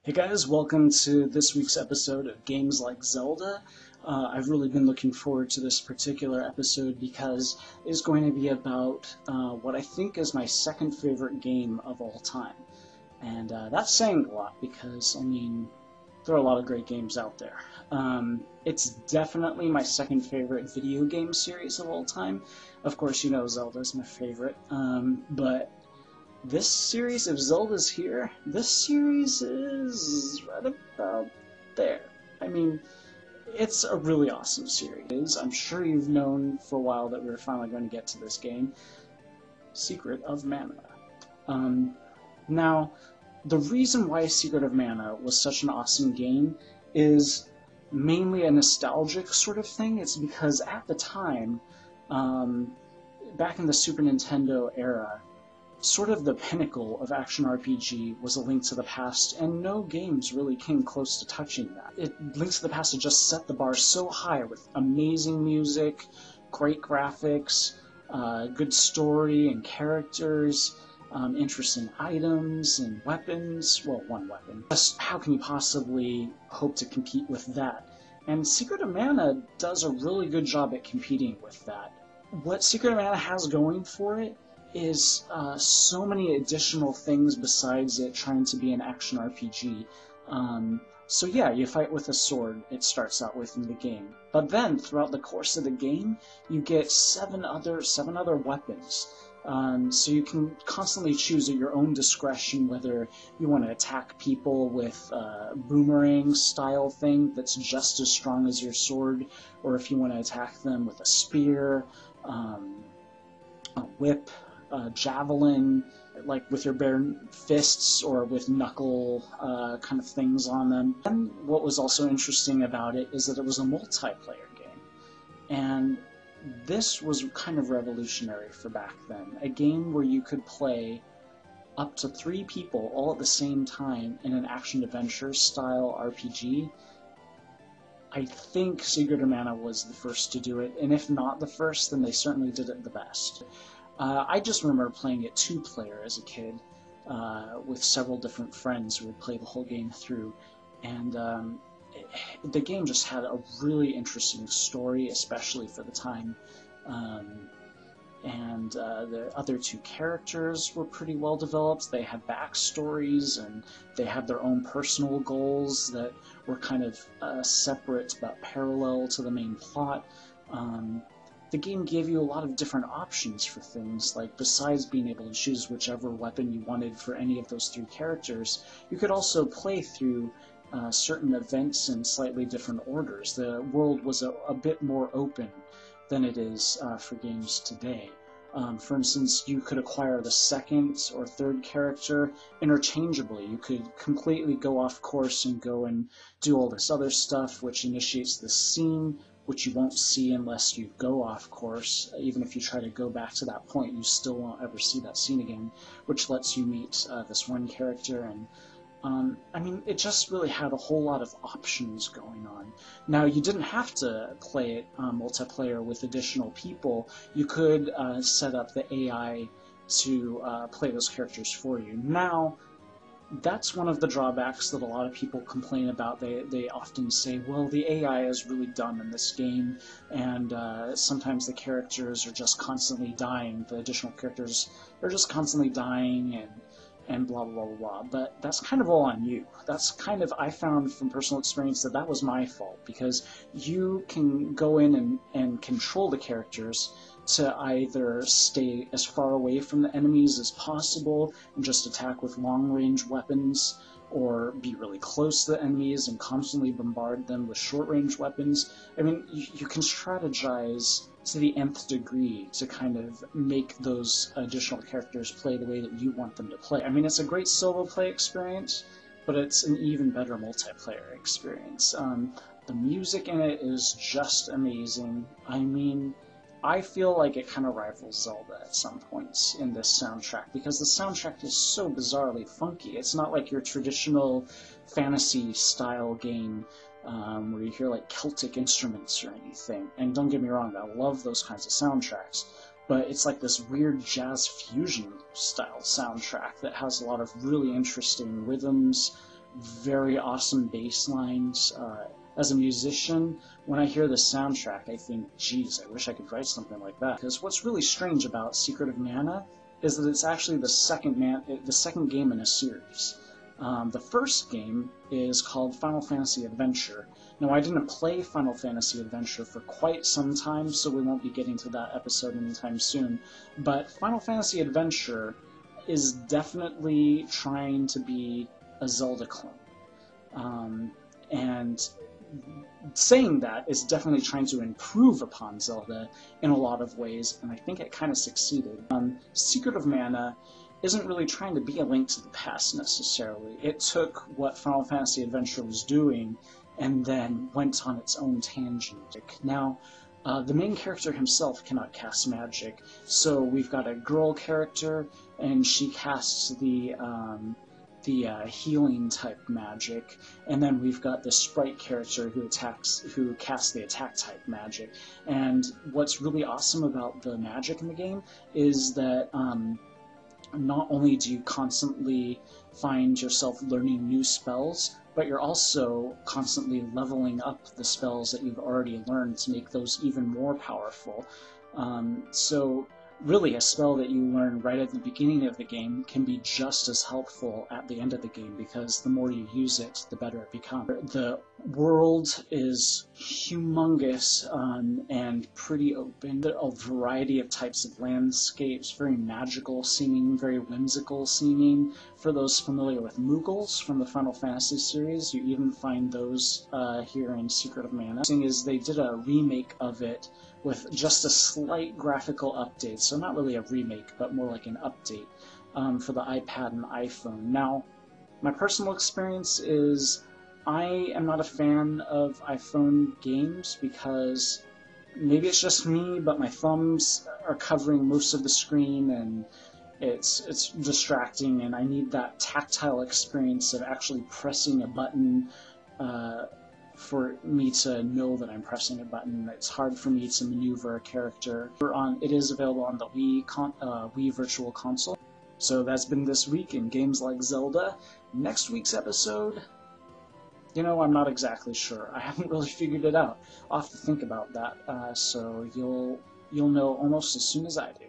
Hey guys, welcome to this week's episode of Games Like Zelda. I've really been looking forward to this particular episode because it's going to be about what I think is my second favorite game of all time. And that's saying a lot because, there are a lot of great games out there. It's definitely my second favorite video game series of all time. Of course, you know Zelda's my favorite, but this series, if Zelda's here, this series is right about there. I mean, it's a really awesome series. I'm sure you've known for a while that we were finally going to get to this game, Secret of Mana. Now, the reason why Secret of Mana was such an awesome game is mainly a nostalgic sort of thing. It's because at the time, back in the Super Nintendo era, sort of the pinnacle of action RPG was A Link to the Past, and no games really came close to touching that. Link to the Past had just set the bar so high with amazing music, great graphics, good story and characters, interesting items and weapons. Well, one weapon. Just how can you possibly hope to compete with that? And Secret of Mana does a really good job at competing with that. What Secret of Mana has going for it is so many additional things besides it trying to be an action RPG. So yeah, you fight with a sword, it starts out with in the game. But then, throughout the course of the game, you get seven other weapons. So you can constantly choose at your own discretion whether you want to attack people with a boomerang style thing that's just as strong as your sword, or if you want to attack them with a spear, a whip, javelin, like with your bare fists or with knuckle kind of things on them. And what was also interesting about it is that it was a multiplayer game. And this was kind of revolutionary for back then. A game where you could play up to 3 people all at the same time in an action-adventure style RPG. I think Secret of Mana was the first to do it, and if not the first, then they certainly did it the best. I just remember playing it 2-player as a kid with several different friends who would play the whole game through, and the game just had a really interesting story, especially for the time. And the other 2 characters were pretty well developed. They had backstories, and they had their own personal goals that were kind of separate but parallel to the main plot. The game gave you a lot of different options for things, like besides being able to choose whichever weapon you wanted for any of those 3 characters, you could also play through certain events in slightly different orders. The world was a bit more open than it is for games today. For instance, you could acquire the 2nd or 3rd character interchangeably. You could completely go off course and go and do all this other stuff, which initiates the scene, which you won't see unless you go off course. Even if you try to go back to that point, you still won't ever see that scene again, which lets you meet this one character. And it just really had a whole lot of options going on. Now, you didn't have to play it multiplayer with additional people. You could set up the AI to play those characters for you. Now, that's one of the drawbacks that a lot of people complain about. They often say, well, the AI is really dumb in this game, and sometimes the characters are just constantly dying. The additional characters are just constantly dying, and blah, blah, blah, blah. But that's kind of all on you. That's kind of, I found from personal experience that was my fault, because you can go in and control the characters to either stay as far away from the enemies as possible and just attack with long-range weapons, or be really close to the enemies and constantly bombard them with short-range weapons. You can strategize to the nth degree to kind of make those additional characters play the way that you want them to play. It's a great solo play experience, but it's an even better multiplayer experience. The music in it is just amazing. I feel like it kind of rivals Zelda at some points in this soundtrack, because the soundtrack is so bizarrely funky. It's not like your traditional fantasy-style game where you hear like Celtic instruments or anything. And don't get me wrong, I love those kinds of soundtracks, but it's like this weird jazz fusion style soundtrack that has a lot of really interesting rhythms, very awesome bass lines. As a musician, when I hear the soundtrack, I think, geez, I wish I could write something like that. Because what's really strange about Secret of Mana is that it's actually the second game in a series. The first game is called Final Fantasy Adventure. Now, I didn't play Final Fantasy Adventure for quite some time, so we won't be getting to that episode anytime soon. But Final Fantasy Adventure is definitely trying to be a Zelda clone. And saying that is definitely trying to improve upon Zelda in a lot of ways, and I think it kind of succeeded. Secret of Mana isn't really trying to be a link to the past necessarily. It took what Final Fantasy Adventure was doing and then went on its own tangent. Now, the main character himself cannot cast magic, so we've got a girl character, and she casts the healing type magic, and then we've got the sprite character who casts the attack type magic. And what's really awesome about the magic in the game is that not only do you constantly find yourself learning new spells, but you're also constantly leveling up the spells that you've already learned to make those even more powerful. So really, a spell that you learn right at the beginning of the game can be just as helpful at the end of the game, because the more you use it, the better it becomes. The world is humongous and pretty open. A variety of types of landscapes, very magical seeming, very whimsical seeming. For those familiar with Moogles from the Final Fantasy series, you even find those here in Secret of Mana. The thing is, they did a remake of it with just a slight graphical update, so not really a remake, but more like an update for the iPad and iPhone. Now, my personal experience is I am not a fan of iPhone games because maybe it's just me, but my thumbs are covering most of the screen and it's distracting, and I need that tactile experience of actually pressing a button for me to know that I'm pressing a button. It's hard for me to maneuver a character. It is available on the Wii Virtual Console. So that's been this week in games like Zelda. Next week's episode, you know, I'm not exactly sure. I haven't really figured it out. I'll have to think about that. So you'll know almost as soon as I do.